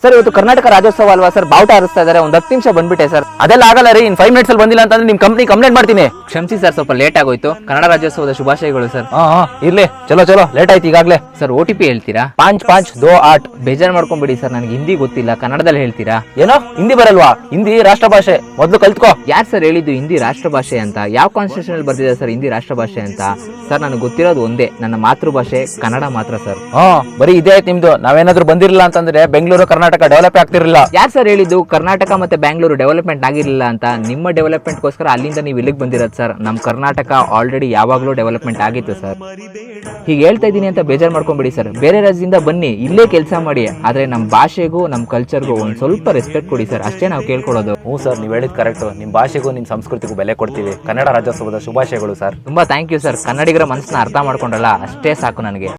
Sir ಇವತ್ತು ಕರ್ನಾಟಕ ರಾಜ್ಯೋತ್ಸವ ಅಲ್ವಾ sir, ಬಾವುಟ ಹಾರಿಸ್ತಾ ಇದಾರೆ, ಒಂದು 10 ನಿಮಿಷ ಬಂದ್ಬಿಟ್ಟೆ ಸರ್. ಅದೆಲ್ಲ ಆಗಲ್ಲ ರೀ, ಇನ್ 5 ಮಿನಿಟ್ಸ್ ಅಲ್ಲಿ ಬಂದಿಲ್ಲ ಅಂತಂದ್ರೆ ನಿಮ್ ಕಂಪ್ನಿ ಕಂಪ್ಲೇಂಟ್ ಮಾಡ್ತೀನಿ. ಕ್ಷಮಿಸಿ ಸರ್, ಸ್ವಲ್ಪ ಲೇಟ್ ಆಗೋಯ್ತು. ಕನ್ನಡ ರಾಜ್ಯೋತ್ಸವದ ಶುಭಾಶಯಗಳು ಸರ್. ಇರ್ಲಿ, ಚಲೋ ಲೇಟ್ ಆಯ್ತು ಈಗಾಗ್ಲೇ. ಸರ್ OTP ಹೇಳ್ತೀರಾ? 5528. ಬೇಜಾರು ಮಾಡ್ಕೊಂಬಿಡಿ ಸರ್, ನನಗೆ ಹಿಂದಿ ಗೊತ್ತಿಲ್ಲ, ಕನ್ನಡದಲ್ಲಿ ಹೇಳ್ತೀರಾ? ಏನೋ ಹಿಂದಿ ಬರಲ್ವಾ? ಹಿಂದಿ ರಾಷ್ಟ್ರ ಭಾಷೆ, ಮೊದ್ಲು ಕಲ್ತ್ಕೋ. ಯಾರು ಸರ್ ಹೇಳಿದ್ದು ಹಿಂದಿ ರಾಷ್ಟ್ರ ಭಾಷೆ ಅಂತ? ಯಾವ ಕಾನ್ಸ್ಟಿಟ್ಯೂಷನ್ ಅಲ್ಲಿ ಬರ್ತಿದೆ ಸರ್ ಹಿಂದಿ ರಾಷ್ಟ್ರ ಭಾಷೆ ಅಂತ? ಸರ್ ನನಗೆ ಗೊತ್ತಿರೋದು ಒಂದೇ, ನನ್ನ ಮಾತೃಭಾಷೆ ಕನ್ನಡ ಮಾತ್ರ ಸರ್. ಬರೀ ಇದೇ ಆಯ್ತು ನಿಮ್ದು. ನಾವೇನಾದ್ರೂ ಬಂದಿರಲಿಲ್ಲ ಅಂತಂದ್ರೆ ಬೆಂಗಳೂರು ಕರ್ನಾಟಕ ಡೆವಲಪ್ ಆಗ್ತಿರಲಿಲ್ಲ. ಯಾರು ಸರ್ ಹೇಳಿದ್ದು ಕರ್ನಾಟಕ ಮತ್ತೆ ಬ್ಯಾಂಗ್ಳೂರು ಡೆವಲಪ್ಮೆಂಟ್ ಆಗಿರಲಿಲ್ಲ ಅಂತ? ನಿಮ್ಮ ಡೆವಲಪ್ಮೆಂಟ್ಗೋಸ್ಕರ ಅಲ್ಲಿಂದ ನೀವು ಇಲ್ಲಿಗೆ ಬಂದಿರೋದು ಸರ್. ನಮ್ಮ ಕರ್ನಾಟಕ ಆಲ್ರೆಡಿ ಯಾವಾಗಲೂ ಡೆವಲಪ್ಮೆಂಟ್ ಆಗಿತ್ತು ಸರ್. ಹೀಗೆ ಹೇಳ್ತಾ ಇದ್ದೀನಿ ಅಂತ ಬೇಜಾರು ಮಾಡ್ಕೊಂಬಿಡಿ ಸರ್. ಬೇರೆ ರಾಜ್ಯದಿಂದ ಬನ್ನಿ, ಇಲ್ಲೇ ಕೆಲಸ ಮಾಡಿ, ಆದ್ರೆ ನಮ್ಮ ಭಾಷೆಗೂ ನಮ್ಮ ಕಲ್ಚರ್ಗೂ ಒಂದು ಸ್ವಲ್ಪ ರೆಸ್ಪೆಕ್ಟ್ ಕೊಡಿ ಸರ್, ಅಷ್ಟೇ ನಾವು ಕೇಳ್ಕೊಳ್ಳೋದು. ಹ್ಞೂ ಸರ್, ನೀವು ಹೇಳಿದ್ ಕರೆಕ್ಟ್. ನಿಮ್ಮ ಭಾಷೆಗೂ ನಿಮ್ಮ ಸಂಸ್ಕೃತಿಗೂ ಬೆಲೆ ಕೊಡ್ತೀವಿ. ಕನ್ನಡ ರಾಜ್ಯೋತ್ಸವದ ಶುಭಾಶಯಗಳು ಸರ್. ತುಂಬಾ ಥ್ಯಾಂಕ್ ಯು ಸರ್. ಕನ್ನಡಿಗರ ಮನಸ್ಸನ್ನ ಅರ್ಥ ಮಾಡ್ಕೊಂಡ್ರಲ್ಲ, ಅಷ್ಟೇ ಸಾಕು ನನಗೆ.